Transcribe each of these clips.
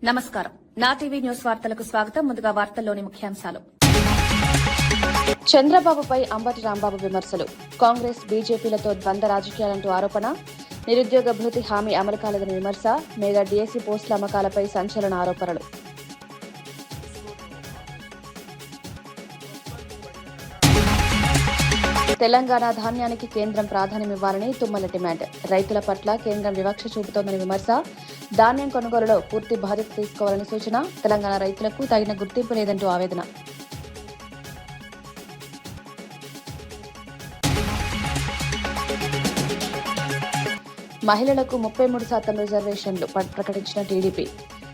నమస్కారం. నా TV news వార్తలకు స్వాగతం. ముందుగా వార్తల్లోని ముఖ్యాంశాలు. చంద్రబాబుపై అంబటి రాంబాబు విమర్శలు. కాంగ్రెస్ బీజేపీలతో ద్వంద్వ రాజకీయాలంటూ ఆరోపణ. నిరుద్యోగ భృతి హామీ అమలు కాలేదని విమర్శ. మెగా డీఎస్సీ పోస్టుల అమ్మకాలపై సంచలన ఆరోపణలు. తెలంగాణ ధాన్యానికి కేంద్రం ప్రాధాన్యమివ్వాలని తుమ్మల డిమాండ్. రైతుల పట్ల కేంద్రం వివక్ష చూపుతోందని విమర్శ. ధాన్యం కొనుగోలులో పూర్తి బాధ్యత తీసుకోవాలని సూచన. తెలంగాణ రైతులకు తగిన గుర్తింపు లేదంటూ ఆవేదన. మహిళలకు 33% రిజర్వేషన్లు ప్రకటించిన టీడీపీ.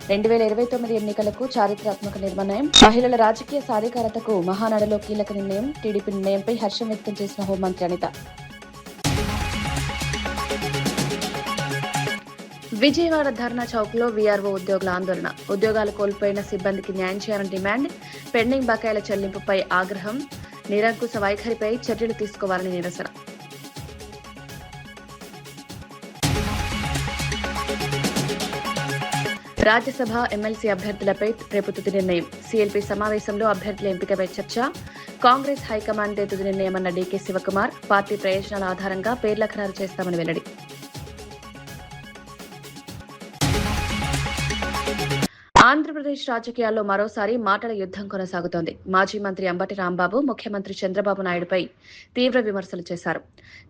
2029 ఎన్నికలకు చారిత్రాత్మక నిర్ణయం. మహిళల రాజకీయ సాధికారతకు మహానాడులో కీలక నిర్ణయం. టీడీపీ నిర్ణయంపై హర్షం వ్యక్తం చేసిన హోంమంత్రి అనిత. విజయవాడ ధర్నా చౌక్ లో వీఆర్ఓ ఉద్యోగుల ఆందోళన. ఉద్యోగాలు కోల్పోయిన సిబ్బందికి న్యాయం చేయాలని డిమాండ్. పెండింగ్ బకాయిల చెల్లింపుపై ఆగ్రహం. నిరంకుశ వైఖరిపై చర్యలు తీసుకోవాలని నిరసన. రాజ్యసభ ఎమ్మెల్సీ అభ్యర్థులపై రేపు తుది నిర్ణయం. సీఎల్పీ సమావేశంలో అభ్యర్థుల ఎంపికపై చర్చ. కాంగ్రెస్ హైకమాండే తుది నిర్ణయమన్న డీకే శివకుమార్. పార్టీ ప్రయోజనాల ఆధారంగా పేర్ల ఖరారు చేస్తామని వెల్లడి. ఆంధ్రప్రదేశ్ రాజకీయాల్లో మరోసారి మాటల యుద్దం కొనసాగుతోంది. మాజీ మంత్రి అంబటి రాంబాబు ముఖ్యమంత్రి చంద్రబాబు నాయుడుపై తీవ్ర విమర్శలు చేశారు.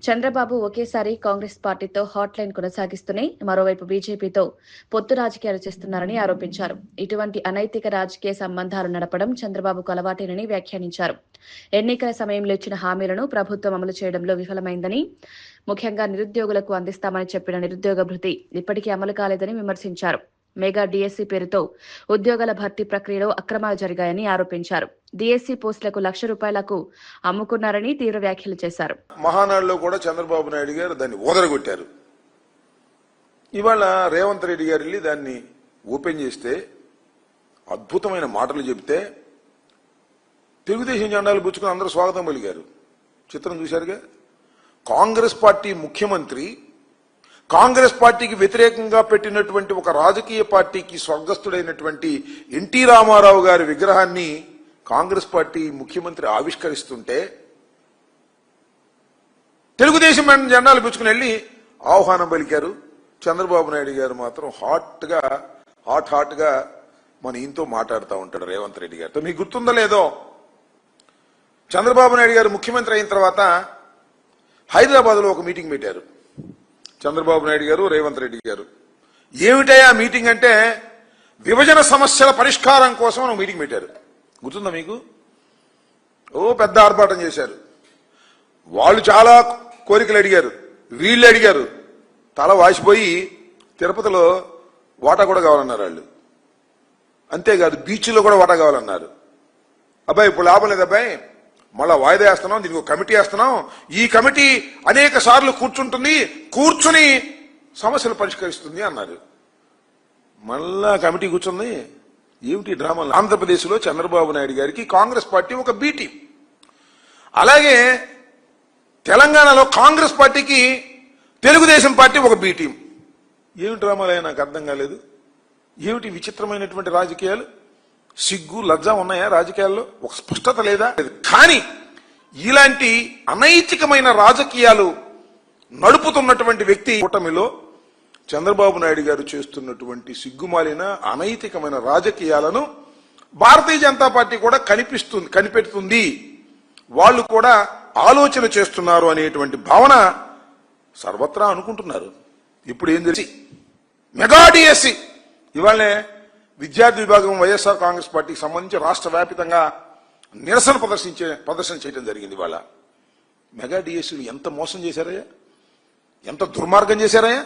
చంద్రబాబు ఒకేసారి కాంగ్రెస్ పార్టీతో హాట్ లైన్ కొనసాగిస్తూనే మరోవైపు బీజేపీతో పొత్తు రాజకీయాలు చేస్తున్నారని ఆరోపించారు. ఇటువంటి అనైతిక రాజకీయ సంబంధాలు నడపడం చంద్రబాబుకు అలవాటేనని వ్యాఖ్యానించారు. ఎన్నికల సమయంలో ఇచ్చిన హామీలను ప్రభుత్వం అమలు చేయడంలో విఫలమైందని, ముఖ్యంగా నిరుద్యోగులకు అందిస్తామని చెప్పిన నిరుద్యోగ భృతి ఇప్పటికీ అమలు కాలేదని విమర్శించారు. మెగా డీఎస్సీ పేరుతో ఉద్యోగాల భర్తీ ప్రక్రియలో అక్రమాలు జరిగాయని ఆరోపించారు. డీఎస్సీ పోస్టులకు ₹1,00,000 అమ్ముకున్నారని తీవ్ర వ్యాఖ్యలు చేశారు. మహానాడులో కూడా చంద్రబాబు నాయుడు గారు దాన్ని ఓదరగొట్టారు. ఇవాళ రేవంత్ రెడ్డి గారు వెళ్ళి దాన్ని ఓపెన్ చేస్తే అద్భుతమైన మాటలు చెబితే తెలుగుదేశం జెండాలు పుచ్చుకుని అందరూ స్వాగతం పలికారు. చిత్రం చూశారుగా. కాంగ్రెస్ పార్టీ ముఖ్యమంత్రి కాంగ్రెస్ పార్టీకి వ్యతిరేకంగా పెట్టినటువంటి ఒక రాజకీయ పార్టీకి స్వర్గస్థుడైనటువంటి ఎన్టీ రామారావు గారి విగ్రహాన్ని కాంగ్రెస్ పార్టీ ముఖ్యమంత్రి ఆవిష్కరిస్తుంటే తెలుగుదేశం జెండాలు పుచ్చుకుని వెళ్లి ఆహ్వానం పలికారు. చంద్రబాబు నాయుడు గారు మాత్రం హాట్ గా మన ఈయనతో మాట్లాడుతూ ఉంటాడు రేవంత్ రెడ్డి గారితో. మీకు గుర్తుందో లేదో, చంద్రబాబు నాయుడు గారు ముఖ్యమంత్రి అయిన తర్వాత హైదరాబాద్ లో ఒక మీటింగ్ పెట్టారు. చంద్రబాబు నాయుడు గారు, రేవంత్ రెడ్డి గారు. ఏమిటయా మీటింగ్ అంటే విభజన సమస్యల పరిష్కారం కోసం ఒక మీటింగ్ పెట్టారు. గుర్తుందా మీకు? పెద్ద ఆర్భాటం చేశారు. వాళ్ళు చాలా కోరికలు అడిగారు, వీళ్ళు అడిగారు. తల వాసిపోయి తిరుపతిలో వాటా కూడా కావాలన్నారు వాళ్ళు. అంతేకాదు బీచ్లో కూడా వాటా కావాలన్నారు. అబ్బాయి ఇప్పుడు లాభం లేదు అబ్బాయి, మళ్ళా వాయిదా వేస్తున్నాం, దీనికి ఒక కమిటీ వేస్తున్నాం. ఈ కమిటీ అనేక సార్లు కూర్చుని సమస్యలు పరిష్కరిస్తుంది అన్నారు. మళ్ళా కమిటీ కూర్చుంది. ఏమిటి డ్రామా? ఆంధ్రప్రదేశ్ లో చంద్రబాబు నాయుడు గారికి కాంగ్రెస్ పార్టీ ఒక బి టీం, అలాగే తెలంగాణలో కాంగ్రెస్ పార్టీకి తెలుగుదేశం పార్టీ ఒక బి టీం. ఏమి డ్రామాలే నాకు అర్థం కాలేదు. ఏమిటి విచిత్రమైనటువంటి రాజకీయాలు? సిగ్గు లజ్జ ఉన్నాయా రాజకీయాల్లో? ఒక స్పష్టత లేదా? కానీ ఇలాంటి అనైతికమైన రాజకీయాలు నడుపుతున్నటువంటి వ్యక్తి కూటమిలో చంద్రబాబు నాయుడు గారు చేస్తున్నటువంటి సిగ్గుమాలిన అనైతికమైన రాజకీయాలను భారతీయ జనతా పార్టీ కూడా కనిపెడుతుంది. వాళ్ళు కూడా ఆలోచన చేస్తున్నారు అనేటువంటి భావన సర్వత్రా అనుకుంటున్నారు. ఇప్పుడు ఏం తెలిసి మెగా డిఎస్సి ఇవాళనే విద్యార్థి విభాగం వైఎస్ఆర్ కాంగ్రెస్ పార్టీకి సంబంధించి రాష్ట్ర వ్యాప్తంగా నిరసన ప్రదర్శన చేయడం జరిగింది. ఇవాళ మెగా డిఎస్సీలు ఎంత మోసం చేశారయ్యా, ఎంత దుర్మార్గం చేశారయ్యా.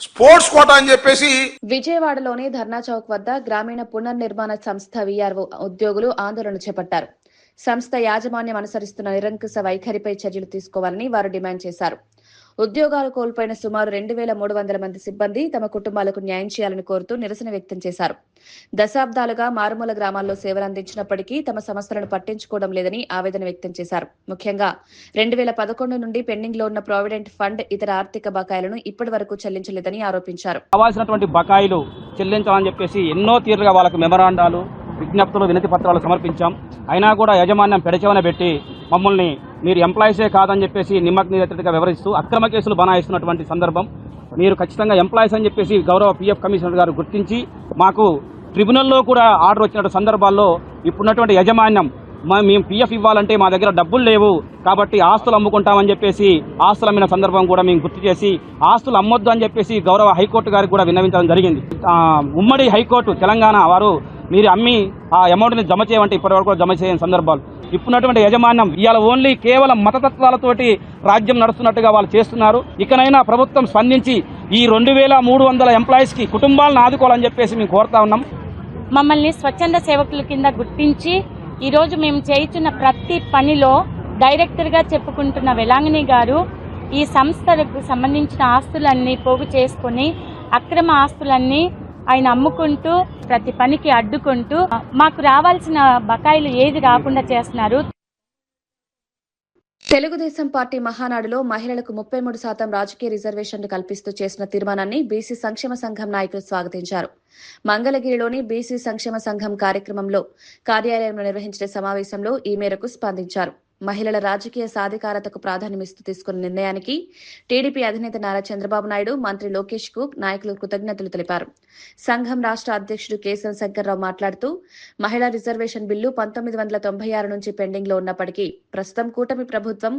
స్పోర్ట్స్ కోటా అని చెప్పేసి విజయవాడలోని ధర్నా చౌక్ వద్ద గ్రామీణ పునర్నిర్మాణ సంస్థ వీఆర్ఓ ఉద్యోగులు ఆందోళన చేపట్టారు. సంస్థ యాజమాన్యం అనుసరిస్తున్న నిరంకుశ వైఖరిపై చర్యలు తీసుకోవాలని వారు డిమాండ్ చేశారు. ఉద్యోగాలు కోల్పోయిన సుమారు 2,300 మంది సిబ్బంది తమ కుటుంబాలకు న్యాయం చేయాలని కోరుతూ నిరసన వ్యక్తం చేశారు. దశాబ్దాలుగా మారుమూల గ్రామాల్లో సేవలందించినప్పటికీ తమ సమస్యలను పట్టించుకోవడం లేదని ఆవేదన వ్యక్తం చేశారు. ముఖ్యంగా 2011 నుండి పెండింగ్ లో ఉన్న ప్రావిడెంట్ ఫండ్ ఇతర ఆర్థిక బకాయిలను ఇప్పటి వరకు చెల్లించలేదని ఆరోపించారు. కావాల్సినటువంటి బకాయిలు చెల్లించాలని చెప్పేసి ఎన్నో తీరుగా వాళ్ళకి మెమరాండాలు, విజ్ఞప్తులు, వినతి పత్రాలు సమర్పించాం. అయినా కూడా యాజమాన్యం పెడచెవన పెట్టి మమ్మల్ని మీరు ఎంప్లాయీసే కాదని చెప్పేసి నిమ్మకగా వివరిస్తూ అక్రమ కేసులు బనాయిస్తున్నటువంటి సందర్భం. మీరు ఖచ్చితంగా ఎంప్లాయీస్ అని చెప్పేసి గౌరవ PF కమిషనర్ గారు గుర్తించి మాకు ట్రిబ్యునల్లో కూడా ఆర్డర్ వచ్చిన సందర్భాల్లో ఇప్పుడున్నటువంటి యాజమాన్యం మేము PF ఇవ్వాలంటే మా దగ్గర డబ్బులు లేవు కాబట్టి ఆస్తులు అమ్ముకుంటామని చెప్పేసి ఆస్తులు అమ్మిన సందర్భం కూడా మేము గుర్తు చేసి ఆస్తులు అమ్మొద్దు అని చెప్పేసి గౌరవ హైకోర్టు గారికి కూడా విన్నవించడం జరిగింది. ఉమ్మడి హైకోర్టు తెలంగాణ వారు మీరు అమ్మి ఆ అమౌంట్ని జమ చేయమంటే ఇప్పటివరకు జమ చేయని సందర్భాలు. ఇప్పుడున్నటువంటి యాజమాన్యం ఇవాళ ఓన్లీ కేవలం మతతత్వాలతోటి రాజ్యం నడుస్తున్నట్టుగా వాళ్ళు చేస్తున్నారు. ఇకనైనా ప్రభుత్వం స్పందించి ఈ 2,300 ఎంప్లాయీస్కి కుటుంబాలను ఆదుకోవాలని చెప్పేసి మేము కోరుతా ఉన్నాం. మమ్మల్ని స్వచ్ఛంద సేవకుల కింద గుర్తించి ఈరోజు మేము చేస్తున్న ప్రతి పనిలో డైరెక్టర్గా చెప్పుకుంటున్న వెలాంగిణి గారు ఈ సంస్థలకు సంబంధించిన ఆస్తులన్నీ పోగు చేసుకుని అక్రమ ఆస్తులన్నీ ఆయన అమ్ముకుంటూ ప్రతి పనికి అడ్డుకుంటూ మాకు రావాల్సిన బకాయిలు ఏది రాకుండా చేస్తున్నారు. తెలుగుదేశం పార్టీ మహానాడులో మహిళలకు 33% రాజకీయ రిజర్వేషన్లు కల్పిస్తూ చేసిన తీర్మానాన్ని బీసీ సంక్షేమ సంఘం నాయకులు స్వాగతించారు. మంగళగిరిలోని బీసీ సంక్షేమ సంఘం కార్యక్రమంలో కార్యాలయంలో నిర్వహించిన సమావేశంలో ఈ మేరకు స్పందించారు. మహిళల రాజకీయ సాధికారతకు ప్రాధాన్యమిస్తూ తీసుకున్న నిర్ణయానికి టీడీపీ అధినేత నారా చంద్రబాబు నాయుడు, మంత్రి లోకేష్ కు నాయకులు కృతజ్ఞతలు తెలిపారు. సంఘం రాష్ట్ర అధ్యక్షుడు కేశవ శంకర్రావు మాట్లాడుతూ మహిళా రిజర్వేషన్ బిల్లు 1996 నుంచి పెండింగ్ లో ఉన్నప్పటికీ ప్రస్తుతం కూటమి ప్రభుత్వం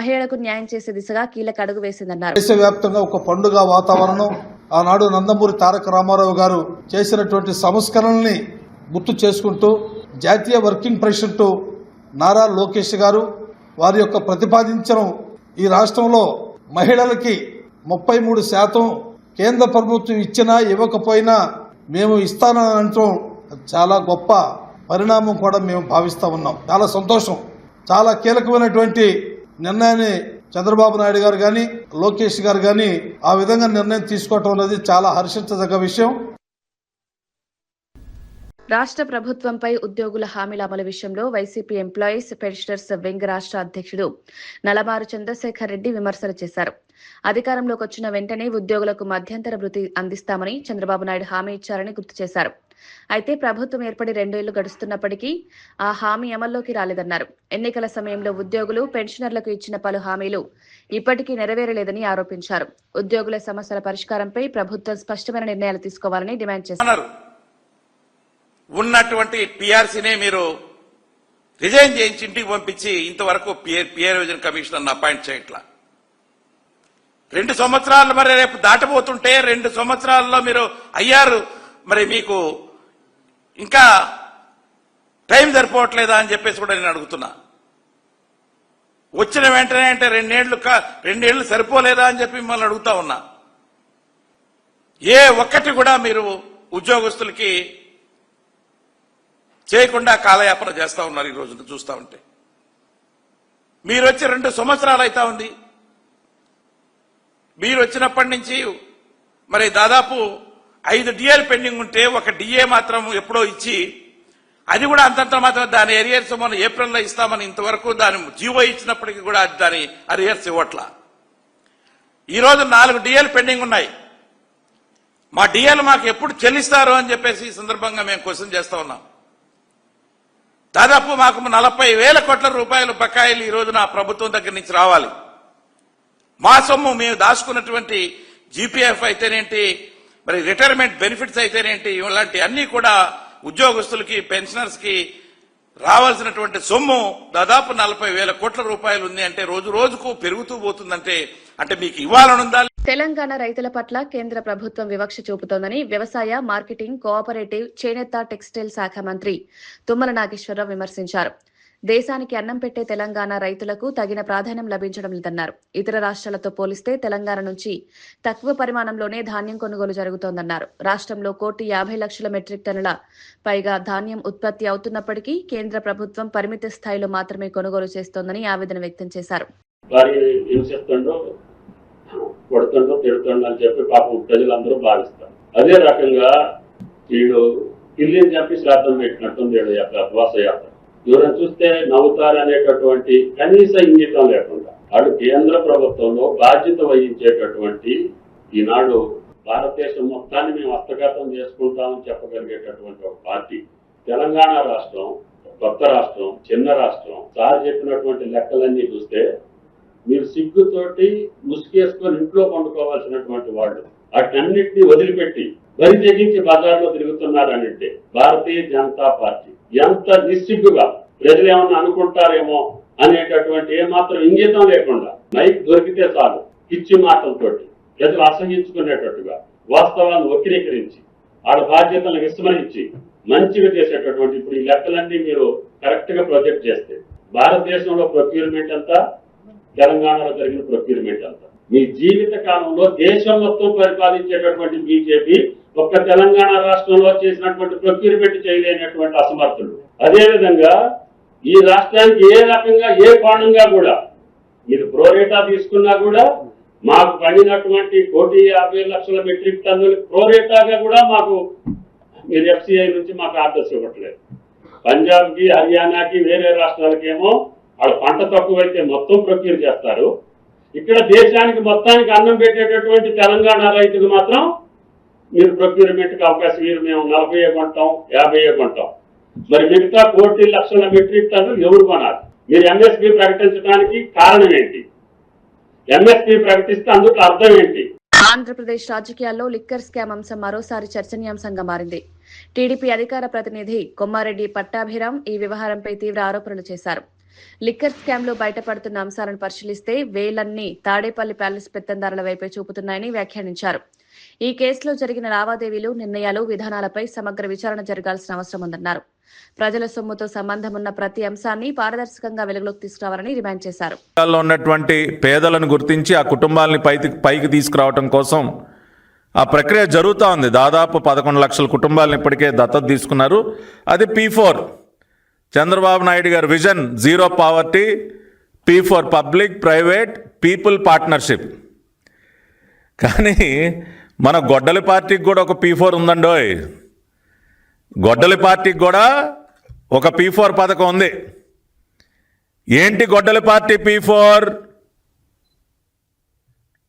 మహిళలకు న్యాయం చేసే దిశగా కీలక అడుగు వేసిందన్నారు. దేశవ్యాప్తంగా ఒక పండుగ వాతావరణం, ఆనాడు నందమూరి తారక రామారావు గారు చేసినటువంటి సంస్కరణల్ని గుర్తు చేసుకుంటూ జాతీయ వర్కింగ్ ప్రెసిడెంట్ నారా లోకేష్ గారు వారి యొక్క ప్రతిపాదించడం ఈ రాష్ట్రంలో మహిళలకి 33% కేంద్ర ప్రభుత్వం ఇచ్చినా ఇవ్వకపోయినా మేము ఇస్తానంటూ చాలా గొప్ప పరిణామం కూడా మేము భావిస్తూ ఉన్నాం. చాలా సంతోషం. చాలా కీలకమైనటువంటి నిర్ణయాన్ని చంద్రబాబు నాయుడు గారు కానీ లోకేష్ గారు కానీ ఆ విధంగా నిర్ణయం తీసుకోవటం అనేది చాలా హర్షించదగ్గ విషయం. రాష్ట్ర ప్రభుత్వంపై ఉద్యోగుల హామీల అమలు విషయంలో వైసీపీ ఎంప్లాయీస్ పెన్షనర్స్ వింగ్ రాష్ట్ర అధ్యక్షుడు నలబారు చంద్రశేఖర్ రెడ్డి విమర్శలు చేశారు. అధికారంలోకి వచ్చిన వెంటనే ఉద్యోగులకు మధ్యంతర భృతి అందిస్తామని చంద్రబాబు నాయుడు హామీ ఇచ్చారని గుర్తు చేశారు. అయితే ప్రభుత్వం ఏర్పడి 2 ఏళ్లు గడుస్తున్నప్పటికీ ఆ హామీ అమల్లోకి రాలేదన్నారు. ఎన్నికల సమయంలో ఉద్యోగులు, పెన్షనర్లకు ఇచ్చిన పలు హామీలు ఇప్పటికీ నెరవేరలేదని ఆరోపించారు. ఉద్యోగుల సమస్యల పరిష్కారంపై ప్రభుత్వం స్పష్టమైన నిర్ణయాలు తీసుకోవాలని డిమాండ్ చేశారు. ఉన్నటువంటి PRCనే మీరు రిజైన్ చేయించి ఇంటికి పంపించి ఇంతవరకు పిఆర్ రివిజన్ కమిషనర్ అపాయింట్ చేయట్లా. 2 సంవత్సరాలు మరి రేపు దాటబోతుంటే 2 సంవత్సరాల్లో మీరు అయ్యారు, మరి మీకు ఇంకా టైం సరిపోవట్లేదా అని చెప్పేసి కూడా నేను అడుగుతున్నా. వచ్చిన వెంటనే అంటే 2 ఏళ్లు సరిపోలేదా అని చెప్పి మిమ్మల్ని అడుగుతా ఉన్నా. ఏ ఒక్కటి కూడా మీరు ఉద్యోగస్తులకి చేయకుండా కాలయాపన చేస్తా ఉన్నారు. ఈ రోజున చూస్తా ఉంటే మీరు వచ్చి 2 సంవత్సరాలు అవుతా ఉంది. మీరు వచ్చినప్పటి నుంచి మరి దాదాపు 5 డిఏలు పెండింగ్ ఉంటే 1 డిఏ మాత్రం ఎప్పుడో ఇచ్చి, అది కూడా అంతంత మాత్రం దాని అరియర్స్ మనం ఏప్రిల్లో ఇస్తామని ఇంతవరకు దాని జీవో ఇచ్చినప్పటికీ కూడా దాని అరియర్స్ ఇవ్వట్లా. ఈరోజు 4 డిఏలు పెండింగ్ ఉన్నాయి. మా డిఏలు మాకు ఎప్పుడు చెల్లిస్తారు అని చెప్పేసి ఈ సందర్భంగా మేము క్వశ్చన్ చేస్తా ఉన్నాం. దాదాపు మాకు 40,000 కోట్ల రూపాయల బకాయిలు ఈ రోజున ప్రభుత్వం దగ్గర నుంచి రావాలి. మా సొమ్ము మేము దాచుకున్నటువంటి GPF అయితేనేంటి, మరి రిటైర్మెంట్ బెనిఫిట్స్ అయితేనేంటి, ఇలాంటి అన్ని కూడా ఉద్యోగస్తులకి, పెన్షనర్స్ కి రావాల్సినటువంటి సొమ్ము దాదాపు 40,000 కోట్ల రూపాయలు ఉంది. అంటే రోజు రోజుకు పెరుగుతూ పోతుందంటే అంటే మీకు ఇవ్వాలనుందా? తెలంగాణ రైతుల పట్ల కేంద్ర ప్రభుత్వం వివక్ష చూపుతోందని వ్యవసాయ, మార్కెటింగ్, కోఆపరేటివ్, చేనేత, టెక్స్టైల్ శాఖ మంత్రి తుమ్మల నాగేశ్వరరావు విమర్శించారు. దేశానికి అన్నం పెట్టే తెలంగాణ రైతులకు తగిన ప్రాధాన్యం లభించడం లేదన్నారు. ఇతర రాష్ట్రాలతో పోలిస్తే తెలంగాణ నుంచి తక్కువ పరిమాణంలోనే ధాన్యం కొనుగోలు జరుగుతోందన్నారు. రాష్ట్రంలో 1,50,00,000 మెట్రిక్ టన్నుల పైగా ధాన్యం ఉత్పత్తి అవుతున్నప్పటికీ కేంద్ర ప్రభుత్వం పరిమిత స్థాయిలో మాత్రమే కొనుగోలు చేస్తోందని ఆవేదన వ్యక్తం చేశారు. కొడుతుండో తిడుతుండో అని చెప్పి పాపం ప్రజలందరూ భావిస్తారు. అదే రకంగా వీడు పిల్లిని చంపి శ్రాద్ధం పెట్టినట్టుంది వీడు యొక్క ఉపవాస యాత్ర. ఎవరైనా చూస్తే నవ్వుతారు అనేటటువంటి కనీస ఇంగితం లేకుండా అటు కేంద్ర ప్రభుత్వంలో బాధ్యత వహించేటటువంటి ఈనాడు భారతదేశం మొత్తాన్ని మేము హస్తగతం చేసుకుంటామని చెప్పగలిగేటటువంటి ఒక పార్టీ. తెలంగాణ రాష్ట్రం కొత్త రాష్ట్రం, చిన్న రాష్ట్రం. సార్ చెప్పినటువంటి లెక్కలన్నీ చూస్తే మీరు సిగ్గుతోటి ముసుగేసుకొని ఇంట్లో పండుకోవాల్సినటువంటి వాళ్ళు వాటినన్నింటినీ వదిలిపెట్టి బరి తెగించి బజార్లో తిరుగుతున్నారనంటే భారతీయ జనతా పార్టీ ఎంత నిస్సిగ్గుగా ప్రజలు ఏమన్నా అనుకుంటారేమో అనేటటువంటి ఏమాత్రం ఇంగితం లేకుండా మైక్ దొరికితే చాలు పిచ్చి మాటలతోటి ప్రజలు అసహించుకునేటట్టుగా వాస్తవాలను వక్రీకరించి వాళ్ళ బాధ్యతలను విస్మరించి మంచిగా చేసేటటువంటి ఇప్పుడు ఈ లెక్కలన్నీ మీరు కరెక్ట్ గా ప్రొజెక్ట్ చేస్తే భారతదేశంలో ప్రొక్యూర్మెంట్ అంతా, తెలంగాణలో జరిగిన ప్రొక్యూర్మెంట్ అంతా, మీ జీవిత కాలంలో దేశం మొత్తం పరిపాలించేటటువంటి బీజేపీ ఒక్క తెలంగాణ రాష్ట్రంలో చేసినటువంటి ప్రొక్యూర్మెంట్ చేయలేనటువంటి అసమర్థులు. అదేవిధంగా ఈ రాష్ట్రానికి ఏ రకంగా ఏ కోణంగా కూడా మీరు ప్రోరేటా తీసుకున్నా కూడా మాకు పండినటువంటి 1,50,00,000 మెట్రిక్ టన్నులు ప్రోరేటాగా కూడా మాకు మీరు FCI నుంచి మాకు ఆర్డర్స్ ఇవ్వట్లేదు. పంజాబ్కి, హర్యానాకి, వేరే రాష్ట్రాలకేమో వాళ్ళ పంట తక్కువైతే మొత్తం ప్రొక్యూర్ చేస్తారు. ఇక్కడ దేశానికి మొత్తానికి అన్నం పెట్టేటటువంటి తెలంగాణ రైతుకు మాత్రం మీరు ప్రొక్యూర్మెంట్కి అవకాశం మీరు మేము 40 కొంటాం, 50 కొంటాం. మరి మిగతా 1,00,00,000 మెట్రిక్ టన్నులు ఎవరు కొనాలి? మీరు MSP ప్రకటించడానికి కారణం ఏంటి? MSP ప్రకటిస్తే అందుకు అర్థం ఏంటి? ఆంధ్రప్రదేశ్ రాజకీయాల్లో లిక్కర్ స్కామ్ అంశం మరోసారి చర్చనీయాంశంగా మారింది. టీడీపీ అధికార ప్రతినిధి కొమ్మారెడ్డి పట్టాభిరామ్ ఈ వ్యవహారంపై తీవ్ర ఆరోపణలు చేశారు. లిక్కర్ స్కామ్ లో బయటపడుతున్న అంశాలను పరిశీలిస్తే వేలన్నీ తాడేపల్లి ప్యాలెస్ పెత్తందారుల వైపే చూపుతున్నాయని వ్యాఖ్యానించారు. ఈ కేసులో జరిగిన లావాదేవీలు, నిర్ణయాలు, విధానాలపై సమగ్ర విచారణ జరగాల్సిన అవసరం ఉందన్నారు. ప్రజల సొమ్ముతో సంబంధం ఉన్న ప్రతి అంశాన్ని పారదర్శకంగా వెలుగులోకి తీసుకురావాలని డిమాండ్ చేశారు. ఉన్నటువంటి పేదలను గుర్తించి ఆ కుటుంబాలని పైకి తీసుకురావడం కోసం ఆ ప్రక్రియ జరుగుతూ ఉంది. దాదాపు 11 లక్షల కుటుంబాలను ఇప్పటికే దత్తత తీసుకున్నారు. అది P4 చంద్రబాబు నాయుడు గారి vision, zero poverty, P4 public private people partnership. కానీ మన గొడ్డలి పార్టీకి కూడా ఒక P4 ఉందండోయ్. గొడ్డలి పార్టీకి కూడా ఒక P4 పథకం ఉంది. ఏంటి గొడ్డలి పార్టీ P4?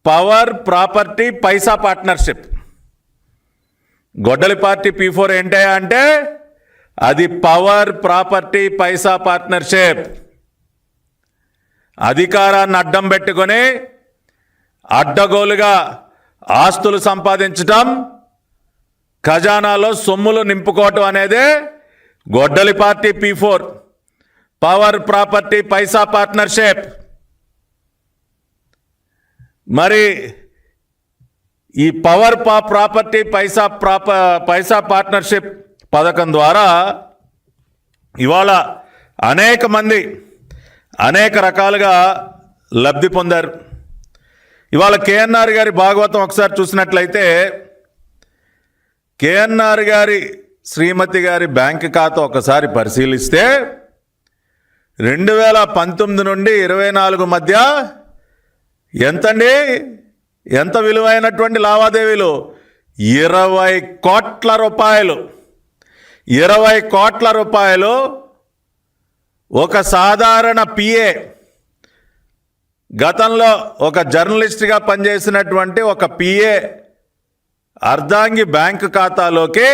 పవర్, ప్రాపర్టీ, పైసా పార్ట్నర్షిప్. గొడ్డలి పార్టీ P4 ఏంటయ్యా అంటే అది పవర్, ప్రాపర్టీ, పైసా పార్ట్నర్షిప్. అధికారాన్ని అడ్డం పెట్టుకొని అడ్డగోలుగా ఆస్తులు సంపాదించటం, ఖజానాలో సొమ్ములు నింపుకోవటం అనేదే గొడ్డలి పార్టీ P4. పవర్, ప్రాపర్టీ, పైసా పార్ట్నర్షిప్. మరి ఈ పవర్, ప్రాపర్టీ, పైసా పార్ట్నర్షిప్ పథకం ద్వారా ఇవాళ అనేక మంది అనేక రకాలుగా లబ్ధి పొందారు. ఇవాళ KNR గారి భాగవతం ఒకసారి చూసినట్లయితే KNR గారి శ్రీమతి గారి బ్యాంక్ ఖాతా ఒకసారి పరిశీలిస్తే 2019 నుండి 24 మధ్య ఎంతండి, ఎంత విలువైనటువంటి లావాదేవీలు? 20 కోట్ల రూపాయలు. 20 కోట్ల రూపాయలు ఒక సాధారణ PA, గతంలో ఒక జర్నలిస్ట్గా పనిచేసినటువంటి ఒక PA అర్ధాంగి బ్యాంకు ఖాతాలోకి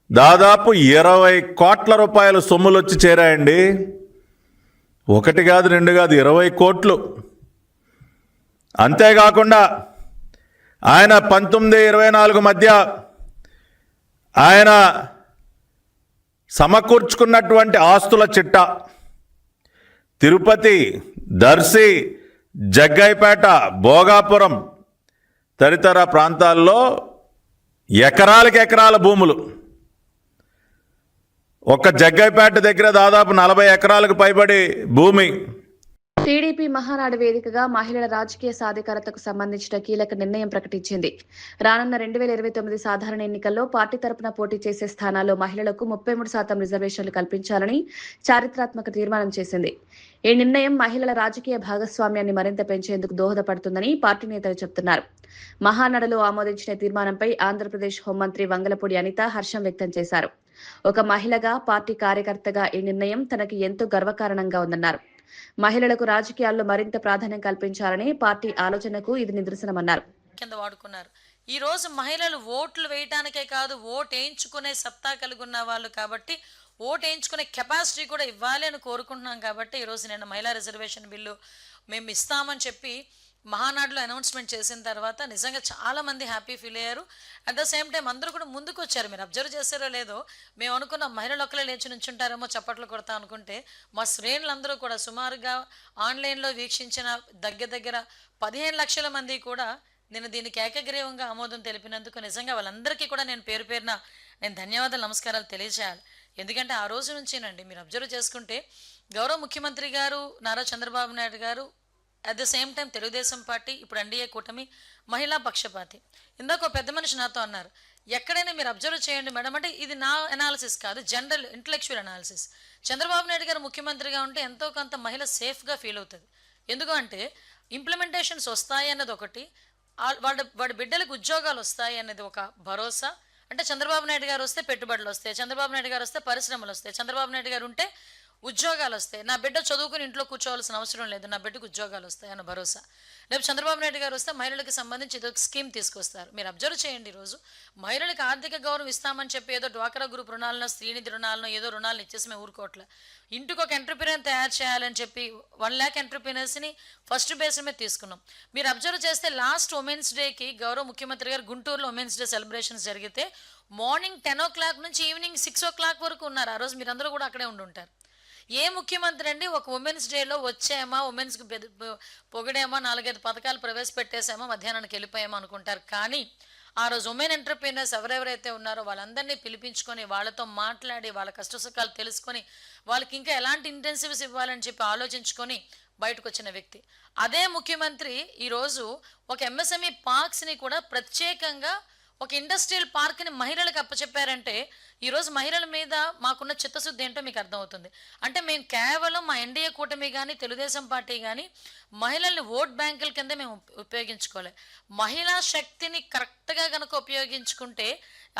దాదాపు 20 కోట్ల రూపాయల సొమ్ములు వచ్చి చేరాయండి. ఒకటి కాదు, రెండు కాదు, 20 కోట్లు. అంతేకాకుండా ఆయన 19-24 మధ్య ఆయన సమకూర్చుకున్నటువంటి ఆస్తుల చిట్టా తిరుపతి, దర్శి, జగ్గైపేట, భోగాపురం తదితర ప్రాంతాల్లో ఎకరాలకు ఎకరాల భూములు. ఒక్క జగ్గైపేట దగ్గర దాదాపు 40 ఎకరాలకు పైబడి భూమి టీడీపీ మహానాడు వేదికగా మహిళల రాజకీయ సాధికారతకు సంబంధించిన కీలక నిర్ణయం ప్రకటించింది. రానున్న 2029 సాధారణ ఎన్నికల్లో పార్టీ తరపున పోటీ చేసే స్థానాల్లో మహిళలకు 33% రిజర్వేషన్లు కల్పించాలని చారిత్రాత్మక తీర్మానం చేసింది. ఈ నిర్ణయం మహిళల రాజకీయ భాగస్వామ్యాన్ని మరింత పెంచేందుకు దోహదపడుతుందని పార్టీ నేతలు చెబుతున్నారు. మహానాడులో ఆమోదించిన తీర్మానంపై ఆంధ్రప్రదేశ్ హోంమంత్రి వంగలపూడి అనిత హర్షం వ్యక్తం చేశారు. ఒక మహిళగా, పార్టీ కార్యకర్తగా ఈ నిర్ణయం తనకి ఎంతో గర్వకారణంగా ఉందన్నారు. మహిళలకు రాజకీయాల్లో మరింత ప్రాధాన్యం కల్పించాలని పార్టీ ఆలోచనకు ఇది నిదర్శనమన్నారు. కింద వాడుకున్నారు. ఈ రోజు మహిళలు ఓట్లు వేయడానికే కాదు, ఓటు వేయించుకునే సత్తా కలిగి ఉన్న వాళ్ళు కాబట్టి ఓటు వేయించుకునే కెపాసిటీ కూడా ఇవ్వాలి అని కోరుకుంటున్నాం. కాబట్టి ఈరోజు నేను మహిళా రిజర్వేషన్ బిల్లు మేము ఇస్తామని చెప్పి మహానాడులో అనౌన్స్మెంట్ చేసిన తర్వాత నిజంగా చాలామంది హ్యాపీ ఫీల్ అయ్యారు. అట్ ద సేమ్ టైం అందరూ కూడా ముందుకు వచ్చారు. మీరు అబ్జర్వ్ చేశారో లేదో, మేము అనుకున్న మహిళలు ఒక్కలే లేచి నుంచుంటారేమో చప్పట్లు కొడతా అనుకుంటే మా శ్రేణులందరూ కూడా సుమారుగా ఆన్లైన్లో వీక్షించిన దగ్గర 15 లక్షల మంది కూడా నేను దీనికి ఏకగ్రీవంగా ఆమోదం తెలిపినందుకు నిజంగా వాళ్ళందరికీ కూడా నేను పేరు పేరున నేను ధన్యవాదాలు, నమస్కారాలు తెలియజేయాలి. ఎందుకంటే ఆ రోజు నుంచేనండి మీరు అబ్జర్వ్ చేసుకుంటే గౌరవ ముఖ్యమంత్రి గారు నారా చంద్రబాబు నాయుడు గారు at the same time Telugu Desam party, ఇప్పుడు ఎన్డీఏ కూటమి మహిళా పక్షపాతి. ఇందాక ఒక పెద్ద మనిషి నాతో అన్నారు, ఎక్కడైనా మీరు అబ్జర్వ్ చేయండి మేడం అంటే ఇది నా అనాలిసిస్ కాదు, general intellectual analysis. Chandrababu Naidu గారు ముఖ్యమంత్రిగా ఉంటే ఎంతో కొంత మహిళ సేఫ్గా ఫీల్ అవుతుంది. ఎందుకంటే ఇంప్లిమెంటేషన్స్ వస్తాయి అన్నది ఒకటి, వాడి బిడ్డలకు ఉద్యోగాలు వస్తాయి అనేది ఒక భరోసా. అంటే చంద్రబాబు నాయుడు గారు వస్తే పెట్టుబడులు వస్తాయి, చంద్రబాబు నాయుడు గారు వస్తే పరిశ్రమలు వస్తాయి, చంద్రబాబు నాయుడు గారు ఉంటే ఉద్యోగాలు వస్తాయి, నా బిడ్డ చదువుకుని ఇంట్లో కూర్చోవాల్సిన అవసరం లేదు, నా బిడ్డకు ఉద్యోగాలు వస్తాయి అన్న భరోసా. రేపు చంద్రబాబు నాయుడు గారు వస్తే మహిళలకు సంబంధించి ఏదో స్కీమ్ తీసుకొస్తారు. మీరు అబ్జర్వ్ చేయండి, ఈరోజు మహిళలకు ఆర్థిక గౌరవం ఇస్తామని చెప్పి ఏదో డ్వాక్రా గ్రూప్ రుణాలను, స్త్రీనిధి రుణాలను, ఏదో రుణాలను ఇచ్చేసి మేము ఊరుకోవట్లే. ఇంటికి ఒక ఎంటర్ప్రీనర్ తయారు చేయాలని చెప్పి 1 lakh ఎంటర్ప్రీనర్స్ని ఫస్ట్ బేస్ మీద తీసుకున్నాం. మీరు అబ్జర్వ్ చేస్తే లాస్ట్ ఉమెన్స్ డేకి గౌరవ ముఖ్యమంత్రి గారు గుంటూరులో ఉమెన్స్ డే సెలబ్రేషన్స్ జరిగితే మార్నింగ్ 10 o'clock నుంచి ఈవినింగ్ 6 o'clock వరకు ఉన్నారు. ఆ రోజు మీరందరూ కూడా అక్కడే ఉండుంటారు. ఏ ముఖ్యమంత్రి అండి ఒక ఉమెన్స్ డేలో వచ్చామా, ఉమెన్స్కి పొగిడేమో, 4-5 పథకాలు ప్రవేశపెట్టేసామో, మధ్యాహ్నానికి వెళ్ళిపోయామో అనుకుంటారు. కానీ ఆ రోజు ఉమెన్ ఎంటర్ప్రీనర్స్ ఎవరెవరైతే ఉన్నారో వాళ్ళందరినీ పిలిపించుకొని వాళ్ళతో మాట్లాడి వాళ్ళ కష్టసుఖాలు తెలుసుకొని వాళ్ళకి ఇంకా ఎలాంటి ఇంటెన్సివ్స్ ఇవ్వాలని చెప్పి ఆలోచించుకొని బయటకు వచ్చిన వ్యక్తి. అదే ముఖ్యమంత్రి ఈరోజు ఒక ఎంఎస్ఎంఈ పార్క్స్ని కూడా ప్రత్యేకంగా ఒక ఇండస్ట్రియల్ పార్క్ని మహిళలకు అప్పచెప్పారంటే ఈరోజు మహిళల మీద మాకున్న చిత్తశుద్ధి ఏంటో మీకు అర్థమవుతుంది. అంటే మేము కేవలం మా ఎన్డీఏ కూటమి కానీ తెలుగుదేశం పార్టీ కానీ మహిళల్ని ఓట్ బ్యాంకుల కింద మేము ఉపయోగించుకోలే. మహిళా శక్తిని కరెక్ట్గా కనుక ఉపయోగించుకుంటే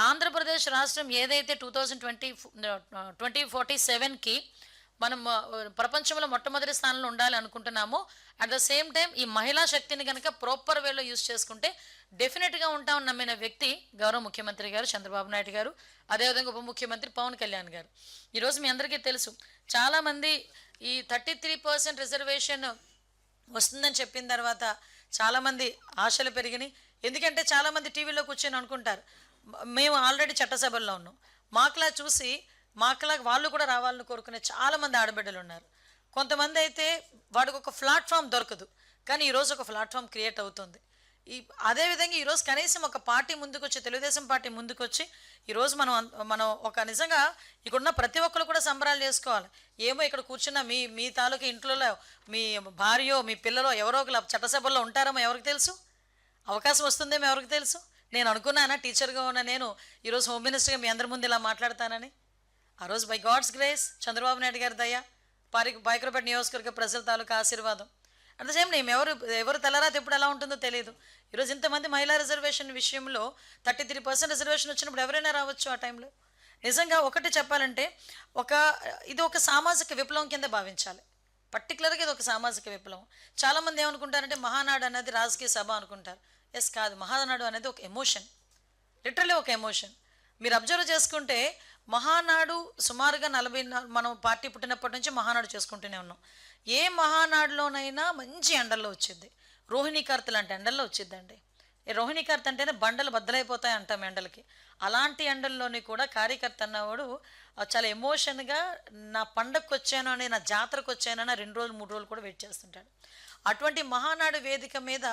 ఆంధ్రప్రదేశ్ రాష్ట్రం ఏదైతే 2047కి మనం ప్రపంచంలో మొట్టమొదటి స్థానంలో ఉండాలి అనుకుంటున్నామో, అట్ ద సేమ్ టైం ఈ మహిళా శక్తిని కనుక ప్రాపర్ వేలో యూజ్ చేసుకుంటే డెఫినెట్గా ఉంటామని నమ్మిన వ్యక్తి గౌరవ ముఖ్యమంత్రి గారు చంద్రబాబు నాయుడు గారు, అదేవిధంగా ఉప ముఖ్యమంత్రి పవన్ కళ్యాణ్ గారు. ఈరోజు మీ అందరికీ తెలుసు, చాలామంది ఈ 33% రిజర్వేషన్ వస్తుందని చెప్పిన తర్వాత చాలామంది ఆశలు పెరిగినాయి. ఎందుకంటే చాలామంది టీవీలో కూర్చొని అనుకుంటారు మేము ఆల్రెడీ చట్టసభల్లో ఉన్నాం, మాకులా చూసి మాకులా వాళ్ళు కూడా రావాలని కోరుకునే చాలామంది ఆడబిడ్డలు ఉన్నారు. కొంతమంది అయితే వాడికి ఒక ప్లాట్ఫామ్ దొరకదు, కానీ ఈరోజు ఒక ప్లాట్ఫామ్ క్రియేట్ అవుతుంది. అదేవిధంగా ఈరోజు కనీసం ఒక పార్టీ ముందుకొచ్చి, తెలుగుదేశం పార్టీ ముందుకొచ్చి ఈరోజు మనం ఒక నిజంగా ఇక్కడున్న ప్రతి ఒక్కరు కూడా సంబరాలు చేసుకోవాలి. ఏమో ఇక్కడ కూర్చున్న మీ తాలూకా ఇంట్లో మీ భార్యో మీ పిల్లలో ఎవరో ఒకరు చట్టసభల్లో ఉంటారేమో ఎవరికి తెలుసు, అవకాశం వస్తుందేమో ఎవరికి తెలుసు. నేను అనుకున్నానా టీచర్గా ఉన్న నేను ఈరోజు హోమ్ మినిస్టర్గా మీ అందరి ముందు ఇలా మాట్లాడతానని? ఆ రోజు by God's grace, Chandrababu Naidu గారి దయ, పాయకరపేట నియోజకవర్గ ప్రజల తాలూకా ఆశీర్వాదం. అట్ ద సేమ్ టైం ఎవరు తెల్లరాత ఎప్పుడు ఎలా ఉంటుందో తెలియదు. ఈరోజు ఇంతమంది మహిళా రిజర్వేషన్ విషయంలో 33% రిజర్వేషన్ వచ్చినప్పుడు ఎవరైనా రావచ్చు ఆ టైంలో. నిజంగా ఒకటి చెప్పాలంటే ఇది ఒక సామాజిక విప్లవం కింద భావించాలి. పర్టికులర్గా ఇది ఒక సామాజిక విప్లవం. చాలామంది ఏమనుకుంటారంటే మహానాడు అనేది రాజకీయ సభ అనుకుంటారు. ఎస్ కాదు, మహానాడు అనేది ఒక ఎమోషన్, లిటరల్లీ ఒక ఎమోషన్. మీరు అబ్జర్వ్ చేసుకుంటే మహానాడు సుమారుగా 40 మనం పార్టీ పుట్టినప్పటి నుంచి మహానాడు చేసుకుంటూనే ఉన్నాం. ఏ మహానాడులోనైనా మంచి ఎండల్లో వచ్చింది, రోహిణీ కార్తెలు అంటే ఎండల్లో వచ్చిందండి. రోహిణీ కార్తె అంటేనే బండలు బద్దలైపోతాయి అంటాం ఎండలకి. అలాంటి ఎండల్లోని కూడా కార్యకర్త అన్నవాడు చాలా ఎమోషన్గా నా పండగకు వచ్చాను అని, నా జాతరకు వచ్చానని 2 రోజులు 3 రోజులు కూడా వెయిట్ చేస్తుంటాడు. అటువంటి మహానాడు వేదిక మీద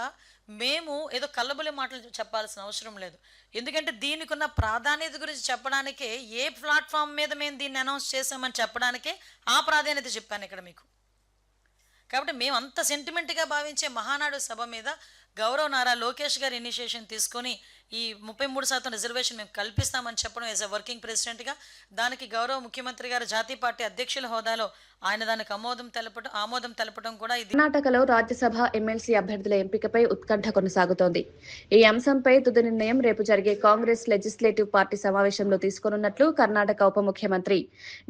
మేము ఏదో కల్లబుల్లి మాటలు చెప్పాల్సిన అవసరం లేదు. ఎందుకంటే దీనికి ఉన్న ప్రాధాన్యత గురించి చెప్పడానికే, ఏ ప్లాట్ఫామ్ మీద మేము దీన్ని అనౌన్స్ చేసామని చెప్పడానికే ఆ ప్రాధాన్యత చెప్పాను ఇక్కడ మీకు. కాబట్టి మేము అంత సెంటిమెంట్గా భావించే మహానాడు సభ మీద గౌరవ నారా లోకేష్ గారు ఇనిషియేషన్ తీసుకొని ఈ 33% రిజర్వేషన్ మేము కల్పిస్తామని చెప్పడం యాజ్ ఎ వర్కింగ్ ప్రెసిడెంట్గా, దానికి గౌరవ ముఖ్యమంత్రి గారు జాతీయ పార్టీ అధ్యక్షుల హోదాలో ఆయన దానికి ఆమోదం తెలపడం కూడా ఇది. కర్ణాటకలో రాజ్యసభ ఎమ్మెల్సీ అభ్యర్థుల ఎంపికపై ఉత్కంఠ కొనసాగుతోంది. ఈ అంశంపై తుది నిర్ణయం రేపు జరిగే కాంగ్రెస్ లెజిస్లేటివ్ పార్టీ సమావేశంలో తీసుకోనున్నట్లు కర్ణాటక ఉప ముఖ్యమంత్రి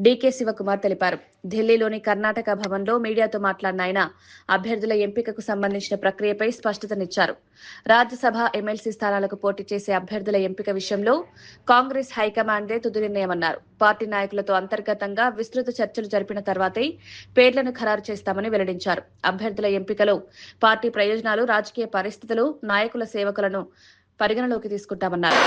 డీకే శివకుమార్ తెలిపారు. ఢిల్లీలోని కర్ణాటక భవన్లో మీడియాతో మాట్లాడిన ఆయన అభ్యర్థుల ఎంపికకు సంబంధించిన ప్రక్రియపై స్పష్టతనిచ్చారు. రాజ్యసభ ఎమ్మెల్సీ స్థానాలకు పోటీ చేసే అభ్యర్థుల ఎంపిక విషయంలో కాంగ్రెస్ హైకమాండే తుది నిర్ణయమన్నారు. పార్టీ నాయకులతో అంతర్గతంగా విస్తృత చర్చలు జరిపిన తర్వాతే పేర్లను ఖరారు చేస్తామని వెల్లడించారు. అభ్యర్థుల ఎంపికలో పార్టీ ప్రయోజనాలు, రాజకీయ పరిస్థితులు, నాయకుల సేవకులను పరిగణలోకి తీసుకుంటామన్నారు.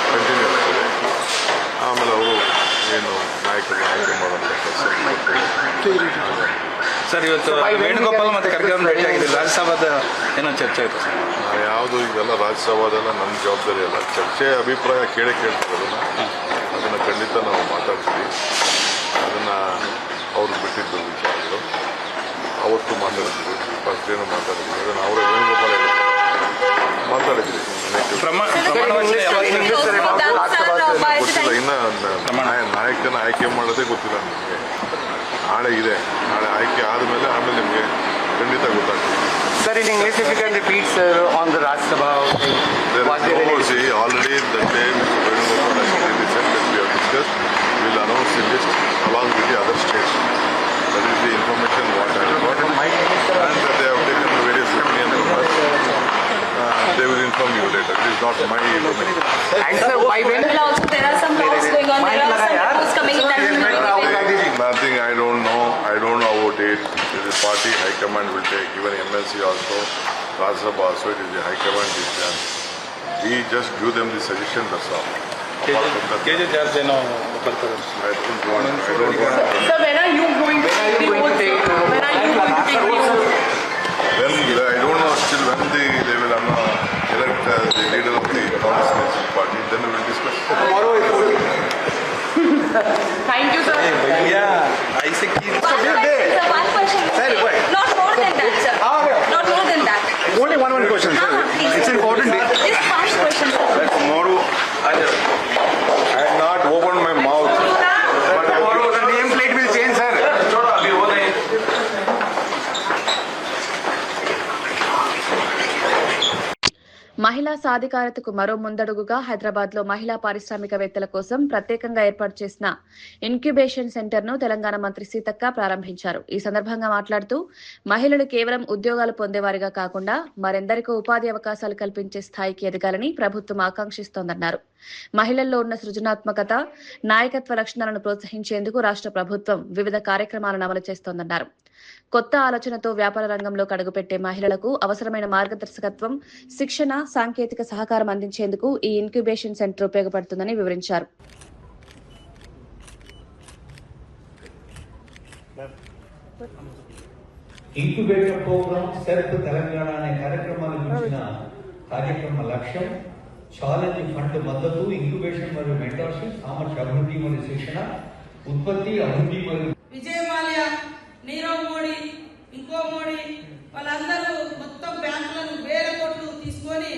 ಸರ್, ಇವತ್ತು ವೇಣುಗೋಪಾಲ್ ಮತ್ತು ಖರ್ಗೆ ಭೇಟಿ ಆಗಿದೆ. ರಾಜ್ಯಸಭಾದ ಏನೋ ಚರ್ಚೆ ಆಯಿತು ಸರ್? ಯಾವುದು ಇದೆಲ್ಲ ರಾಜ್ಯಸಭಾದೆಲ್ಲ ನಮ್ಮ ಜವಾಬ್ದಾರಿ ಅಲ್ಲ. ಚರ್ಚೆ ಅಭಿಪ್ರಾಯ ಕೇಳ್ತೀವಿ, ಅದನ್ನು ಖಂಡಿತ ನಾವು ಮಾತಾಡ್ತೀವಿ. ಅದನ್ನು ಅವ್ರು ಬಿಟ್ಟಿದ್ದು ವಿಚಾರಗಳು ಅವತ್ತು ಮಾತಾಡ್ತೀವಿ. ಫಸ್ಟ್ ಏನು ಮಾತಾಡ್ತೀವಿ, ಅದನ್ನು ಅವರೇ ವೇಣುಗೋಪಾಲ ಮಾತಾಡಿದ್ವಿ. ಗೊತ್ತಿಲ್ಲ, ಇನ್ನು ನಾಯಕನ ಆಯ್ಕೆ ಮಾಡೋದೇ ಗೊತ್ತಿಲ್ಲ ನಿಮಗೆ. ನಾಳೆ ಇದೆ, ನಾಳೆ ಆಯ್ಕೆ ಆದಮೇಲೆ ಆಮೇಲೆ ನಿಮಗೆ ಖಂಡಿತ ಗೊತ್ತಾಗ್ತದೆ. Sir, in English, if you can repeat, sir, on the Rajya Sabha. See, already the day Venugopal has already said that we have discussed. We will announce the list along with the other states. That is the information what I have got. And that they have taken various opinions from us. They will inform you later. It is not my information. And sir, why when? Also, there are some talks going on. There are some reports coming in that Nothing, I don't know about it. The party high command will take, even MLC also, Rajya Sabha also, it is the high command decision. We just give them the suggestion, that's all. KJ Charge, no, I don't want. So when are you going to take the vote? When are you going to take the vote? When, I don't know still when they will elect the leader of the Congress National Party, then we will discuss. tomorrow is voting. Thank you, sir. Yeah, I say keep. One question. Sir, wait. Not more than that, sir. Not more than that. Only one question, sir. It's important. Just one question, sir. Tomorrow, I have not opened my mouth. But tomorrow the name plate will change, sir. మహిళా సాధికారతకు మరో ముందడుగుగా హైదరాబాద్లో మహిళా పారిశ్రామికవేత్తల కోసం ప్రత్యేకంగా ఏర్పాటు చేసిన incubation సెంటర్ను తెలంగాణ మంత్రి సీతక్క ప్రారంభించారు. ఈ సందర్భంగా మాట్లాడుతూ మహిళలు కేవలం ఉద్యోగాలు పొందేవారిగా కాకుండా మరెందరికో ఉపాధి అవకాశాలు కల్పించే స్థాయికి ఎదగాలని ప్రభుత్వం ఆకాంక్షిస్తోందన్నారు. మహిళల్లో ఉన్న సృజనాత్మకత, నాయకత్వ లక్షణాలను ప్రోత్సహించేందుకు రాష్ట్ర ప్రభుత్వం వివిధ కార్యక్రమాలను అమలు చేస్తోందన్నారు. కొత్త ఆలోచనతో వ్యాపార రంగంలోకి అడుగుపెట్టే మహిళలకు అవసరమైన మార్గదర్శకత్వం, శిక్షణ, సాంకేతిక సహకారం అందించేందుకు ఈ ఇన్క్యుబేషన్ సెంటర్ ఉపయోగపడుతుందని వివరించారు. ఇంక్యుబేషన్ ప్రోగ్రామ్ సెల్ఫ్ తెలంగాణ అనే కార్యక్రమాన్ని గురించిన కార్యక్రమ లక్ష్యం ఛాలెంజ్ ఫండ్ మద్దతు, ఇంక్యుబేషన్ మరియు మెంటర్షిప్, సామర్థ్య అభివృద్ధి మరియు శిక్షణ, ఉత్పత్తి అభివృద్ధి మరియు విజయ్ మాల్యా, నీరవ్ మోడీ, ఇంకో మోడీ వాళ్ళందరూ మొత్తం బ్యాంకులను వేల కోట్లు తీసుకొని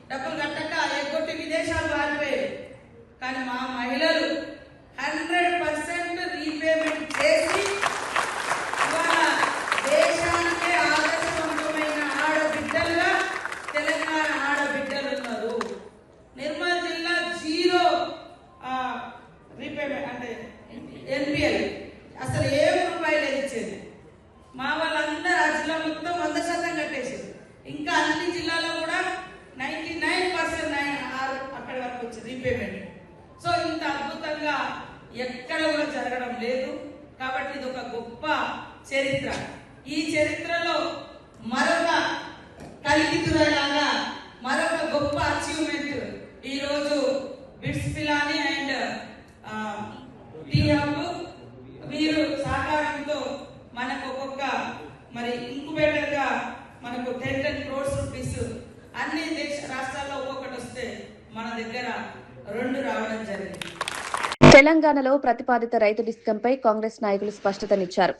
డబ్బులు కట్టక ఎగ్గొట్టి విదేశాలు పారిపోయారు. కానీ మా మహిళలు 100% రీపేమెంట్ చేసి ఇవాళ దేశానికే ఆదర్శవంతమైన ఆడబిడ్డలుగా తెలంగాణ ఆడబిడ్డలు ఉన్నారు. నిర్మల్ జిల్లా 0 రీపేమెంట్ అంటే ఎన్పిఎల్ అసలు ఏ రూపాయి లేదు ఇచ్చేది. మా వాళ్ళందరూ ఆ జిల్లా మొత్తం 100% కట్టేసారు. ఇంకా అన్ని జిల్లాలో కూడా 99% అక్కడి వరకు వచ్చింది రీపేమెంట్. సో ఇంత అద్భుతంగా ఎక్కడ కూడా జరగడం లేదు. కాబట్టి ఇది ఒక గొప్ప చరిత్ర. ఈ చరిత్రలో మరొక కలిగితురలాగా మరొక గొప్ప అచీవ్మెంట్ ఈరోజు BITS Pilani and T hub వీరు సహకారంతో మనకు ఒక్కొక్క మరి ఇంక్యుబేటర్ గా మనకు 10 crores రూపీస్ అన్ని రాష్ట్రాల్లో ఒక్కొక్కటి వస్తే మన దగ్గర 2 రావడం జరిగింది. తెలంగాణలో ప్రతిపాదిత రైతు డిస్కంపై కాంగ్రెస్ నాయకులు స్పష్టతనిచ్చారు.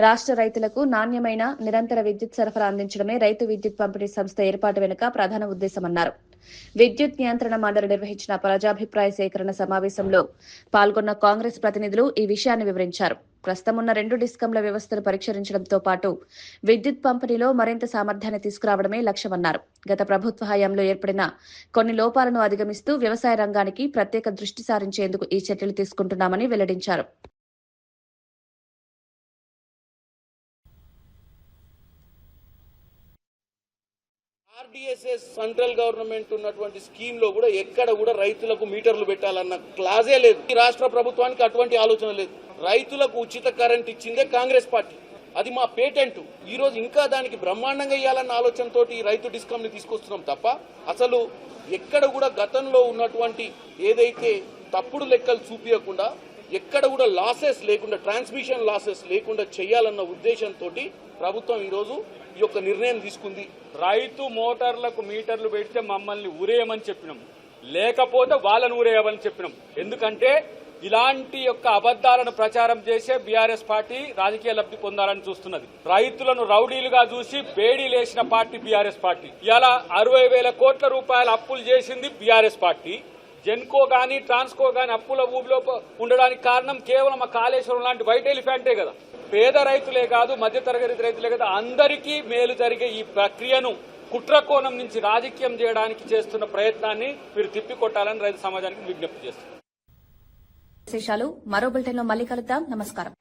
రాష్ట్ర రైతులకు నాణ్యమైన నిరంతర విద్యుత్ సరఫరా అందించడమే రైతు విద్యుత్ పంపిణీ సంస్థ ఏర్పాటు వెనుక ప్రధాన ఉద్దేశమన్నారు. విద్యుత్ నియంత్రణ మండలి నిర్వహించిన ప్రజాభిప్రాయ సేకరణ సమావేశంలో పాల్గొన్న కాంగ్రెస్ ప్రతినిధులు ఈ విషయాన్ని వివరించారు. ప్రస్తుతం ఉన్న 2 డిస్కంల వ్యవస్థను పరిష్కరించడంతో పాటు విద్యుత్ పంపిణీలో మరింత సామర్థ్యాన్ని తీసుకురావడమే లక్ష్యమన్నారు. గత ప్రభుత్వ హయాంలో ఏర్పడిన కొన్ని లోపాలను అధిగమిస్తూ వ్యవసాయ రంగానికి ప్రత్యేక దృష్టి సారించేందుకు ఈ చర్యలు తీసుకుంటున్నామని వెల్లడించారు. ఆర్డీఎస్ఎస్ సెంట్రల్ గవర్నమెంట్ ఉన్నటువంటి స్కీమ్ లో కూడా ఎక్కడ కూడా రైతులకు మీటర్లు పెట్టాలన్న క్లాజే లేదు. ఈ రాష్ట్ర ప్రభుత్వానికి అటువంటి ఆలోచన లేదు. రైతులకు ఉచిత కరెంట్ ఇచ్చిందే కాంగ్రెస్ పార్టీ. అది మా పేటెంట్. ఈ రోజు ఇంకా దానికి బ్రహ్మాండంగా ఇవ్వాలన్న ఆలోచనతో ఈ రైతు డిస్కమ్ ని తీసుకొస్తున్నాం తప్ప అసలు ఎక్కడ కూడా గతంలో ఉన్నటువంటి ఏదైతే తప్పుడు లెక్కలు చూపించకుండా ఎక్కడ కూడా లాసెస్ లేకుండా ట్రాన్స్మిషన్ లాసెస్ లేకుండా చేయాలన్న ఉద్దేశంతో ప్రభుత్వం ఈ రోజు ఈ యొక్క నిర్ణయం తీసుకుంది. రైతు మోటార్లకు మీటర్లు పెడితే మమ్మల్ని ఊరేయమని చెప్పినాం, లేకపోతే వాళ్ళని ఊరేయమని చెప్పినాం. ఎందుకంటే ఇలాంటి యొక్క అబద్దాలను ప్రచారం చేసే బీఆర్ఎస్ పార్టీ రాజకీయ లబ్ధి పొందాలని చూస్తున్నది. రైతులను రౌడీలుగా చూసి బేడీలేసిన పార్టీ బీఆర్ఎస్ పార్టీ. ఇలా 60,000 కోట్ల రూపాయల అప్పులు చేసింది బీఆర్ఎస్ పార్టీ. జెన్కో గానీ ట్రాన్స్కో గానీ అప్పుల ఊబిలో ఉండడానికి కారణం కేవలం ఆ కాళేశ్వరం లాంటి వైట్ ఎలిఫెంటే కదా. పేద రైతులే కాదు, మధ్యతరగతి రైతులే కాదు, అందరికీ మేలు జరిగే ఈ ప్రక్రియను కుట్రకోణం నుంచి రాజకీయం చేయడానికి చేస్తున్న ప్రయత్నాన్ని మీరు తిప్పికొట్టాలని రైతు సమాజానికి విజ్ఞప్తి చేస్తున్నారు. విశేషాలు మరో బులెటిన్లో మళ్ళీ కలుద్దాం. నమస్కారం.